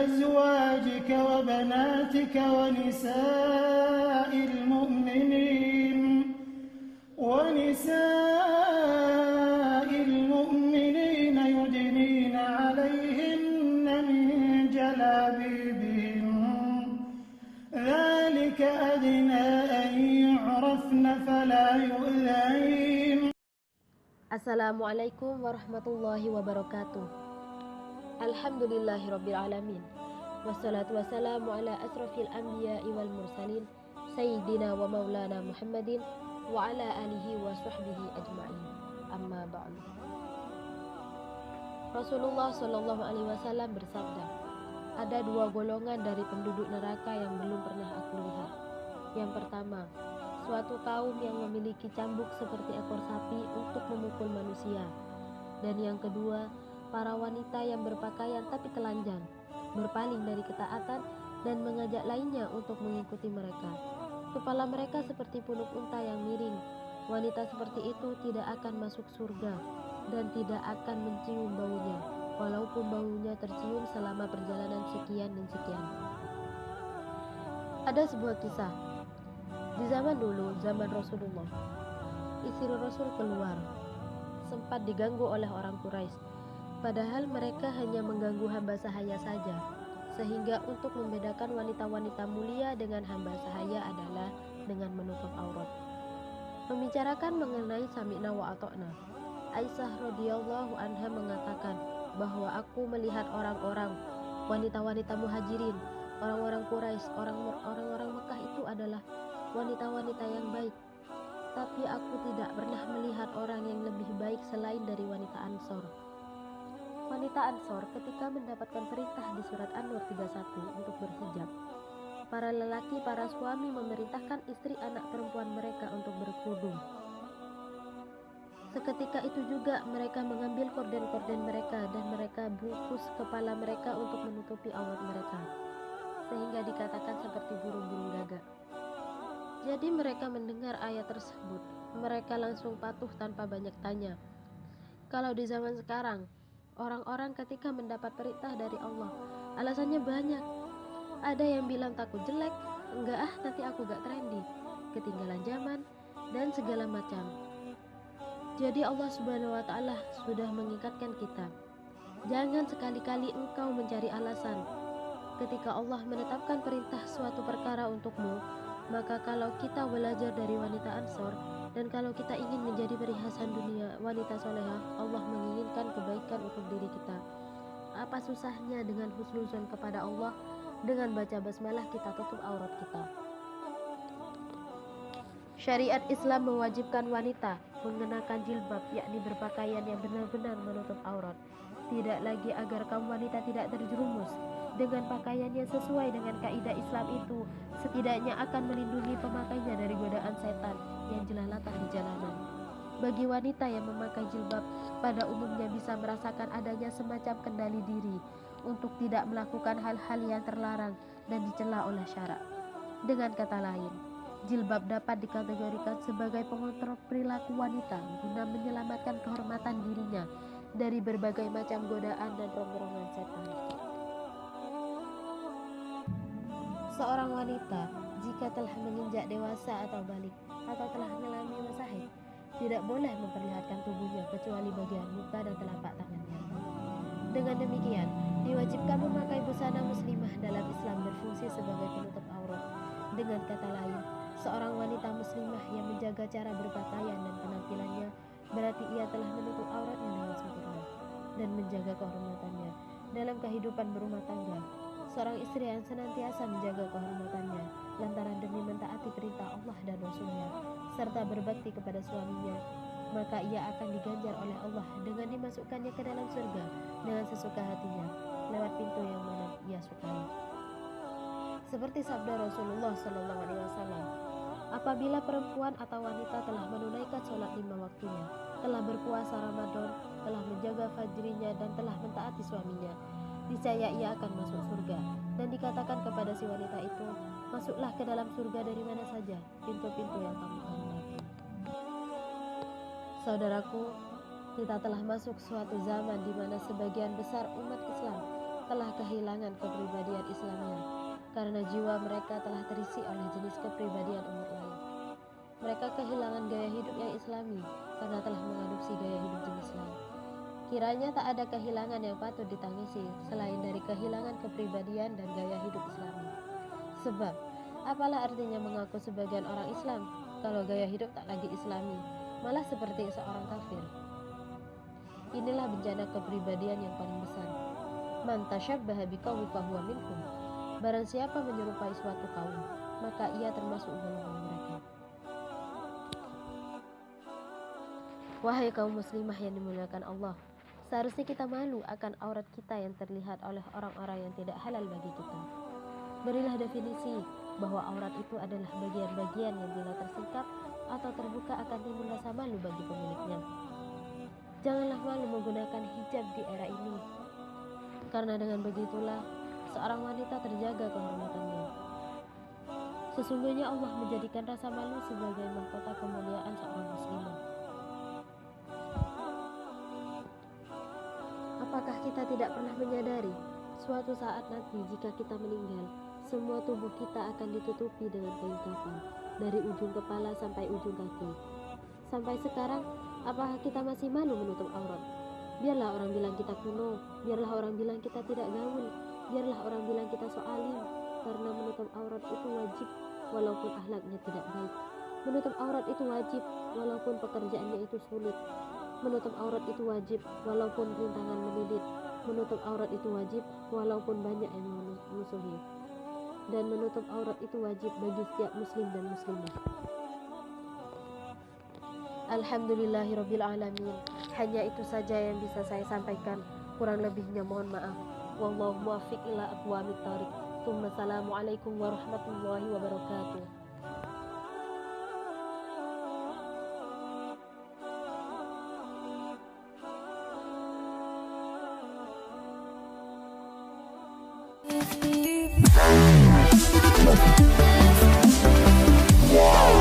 أزواجك وبناتك ونساء المؤمنين يدنين عليهن من جلابيبهن ذلك أدنى أن يعرفن فلا يؤذين. Assalamualaikum warahmatullahi wabarakatuh. Alhamdulillahirrabbilalamin. Wassalatu wassalamu ala asrafil anbiya'i wal mursalin Sayyidina wa maulana Muhammadin wa ala alihi wa sahbihi ajma'in. Amma ba'du. Rasulullah Shallallahu Alaihi Wasallam bersabda, ada dua golongan dari penduduk neraka yang belum pernah aku lihat. Yang pertama, suatu kaum yang memiliki cambuk seperti ekor sapi untuk memukul manusia. Dan yang kedua, para wanita yang berpakaian tapi telanjang, berpaling dari ketaatan dan mengajak lainnya untuk mengikuti mereka. Kepala mereka seperti punuk unta yang miring. Wanita seperti itu tidak akan masuk surga dan tidak akan mencium baunya, walaupun baunya tercium selama perjalanan sekian dan sekian. Ada sebuah kisah. Di zaman dulu, zaman Rasulullah, istri Rasul keluar, sempat diganggu oleh orang Quraisy. Padahal mereka hanya mengganggu hamba sahaya saja, sehingga untuk membedakan wanita-wanita mulia dengan hamba sahaya adalah dengan menutup aurat. Membicarakan mengenai sami'na wa ata'na, Aisyah radhiyallahu anha mengatakan bahwa aku melihat orang-orang, wanita-wanita muhajirin, orang-orang Quraisy, orang-orang Mekah itu adalah wanita-wanita yang baik, tapi aku tidak pernah melihat orang yang lebih baik selain dari wanita Ansor. Wanita Ansor ketika mendapatkan perintah di surat An-Nur 31 untuk berhijab, para lelaki, para suami memerintahkan istri anak perempuan mereka untuk berkerudung. Seketika itu juga mereka mengambil korden-korden mereka dan mereka bungkus kepala mereka untuk menutupi aurat mereka, sehingga dikatakan seperti burung-burung gagak. Jadi mereka mendengar ayat tersebut, mereka langsung patuh tanpa banyak tanya. Kalau di zaman sekarang, orang-orang ketika mendapat perintah dari Allah, alasannya banyak. Ada yang bilang takut jelek, enggak nanti aku gak trendy, ketinggalan zaman, dan segala macam. Jadi Allah Subhanahu wa Ta'ala sudah mengingatkan kita, jangan sekali-kali engkau mencari alasan. Ketika Allah menetapkan perintah suatu perkara untukmu, maka kalau kita belajar dari wanita Ansor, dan kalau kita ingin menjadi perhiasan dunia, wanita solehah, Allah menginginkan kebaikan untuk diri kita. Apa susahnya dengan husnuzon kepada Allah, dengan baca basmalah kita tutup aurat kita. Syariat Islam mewajibkan wanita mengenakan jilbab, yakni berpakaian yang benar-benar menutup aurat. Tidak lagi agar kaum wanita tidak terjerumus. Dengan pakaian yang sesuai dengan kaidah Islam itu setidaknya akan melindungi pemakainya dari godaan setan yang jelalatan di jalanan. Bagi wanita yang memakai jilbab, pada umumnya bisa merasakan adanya semacam kendali diri untuk tidak melakukan hal-hal yang terlarang dan dicela oleh syarak. Dengan kata lain, jilbab dapat dikategorikan sebagai pengontrol perilaku wanita guna menyelamatkan kehormatan dirinya dari berbagai macam godaan dan rongrongan setan. Seorang wanita jika telah menginjak dewasa atau balik atau telah mengalami masa haid, tidak boleh memperlihatkan tubuhnya kecuali bagian muka dan telapak tangannya. Dengan demikian, diwajibkan memakai busana muslimah dalam Islam berfungsi sebagai penutup aurat. Dengan kata lain, seorang wanita muslimah yang menjaga cara berpakaian dan penampilannya berarti ia telah menutup auratnya dengan sempurna dan menjaga kehormatannya dalam kehidupan berumah tangga. Seorang istri yang senantiasa menjaga kehormatannya lantaran demi mentaati perintah Allah dan Rasulnya serta berbakti kepada suaminya, maka ia akan diganjar oleh Allah dengan dimasukkannya ke dalam surga dengan sesuka hatinya lewat pintu yang mana ia sukai. Seperti sabda Rasulullah Shallallahu Alaihi Wasallam, apabila perempuan atau wanita telah menunaikan sholat 5 waktunya, telah berpuasa Ramadan, telah menjaga fajrinya dan telah mentaati suaminya, niscaya ia akan masuk surga. Dan dikatakan kepada si wanita itu, masuklah ke dalam surga dari mana saja pintu-pintu yang kamu kehendaki. Saudaraku, kita telah masuk suatu zaman di mana sebagian besar umat Islam telah kehilangan kepribadian Islamnya, karena jiwa mereka telah terisi oleh jenis kepribadian umat lain. Mereka kehilangan gaya hidup yang Islami karena telah mengadopsi gaya hidup jenis lain. Kiranya tak ada kehilangan yang patut ditangisi selain dari kehilangan kepribadian dan gaya hidup Islami. Sebab, apalah artinya mengaku sebagian orang Islam kalau gaya hidup tak lagi Islami, malah seperti seorang kafir. Inilah bencana kepribadian yang paling besar. Man tasyabbaha biqaumin fahuwa minhum. Barang siapa menyerupai suatu kaum, maka ia termasuk golongan mereka. Wahai kaum muslimah yang dimuliakan Allah, seharusnya kita malu akan aurat kita yang terlihat oleh orang-orang yang tidak halal bagi kita. Berilah definisi bahwa aurat itu adalah bagian-bagian yang bila tersingkap atau terbuka akan timbul rasa malu bagi pemiliknya. Janganlah malu menggunakan hijab di era ini, karena dengan begitulah seorang wanita terjaga kehormatannya. Sesungguhnya Allah menjadikan rasa malu sebagai mahkota kemuliaan seorang muslimah. Apakah kita tidak pernah menyadari suatu saat nanti jika kita meninggal, semua tubuh kita akan ditutupi dengan kain kafan dari ujung kepala sampai ujung kaki. Sampai sekarang, apakah kita masih malu menutup aurat? Biarlah orang bilang kita kuno, biarlah orang bilang kita tidak gaul, biarlah orang bilang kita soalim, karena menutup aurat itu wajib walaupun akhlaknya tidak baik. Menutup aurat itu wajib walaupun pekerjaannya itu sulit. Menutup aurat itu wajib walaupun rintangan melilit. Menutup aurat itu wajib walaupun banyak yang memusuhi. Dan menutup aurat itu wajib bagi setiap muslim dan muslimah. Alhamdulillahirabbil alamin. Hanya itu saja yang bisa saya sampaikan. Kurang lebihnya mohon maaf. Wallahu muwaffiq ila aqwamit thoriq. Assalamualaikum warahmatullahi wabarakatuh. Wow.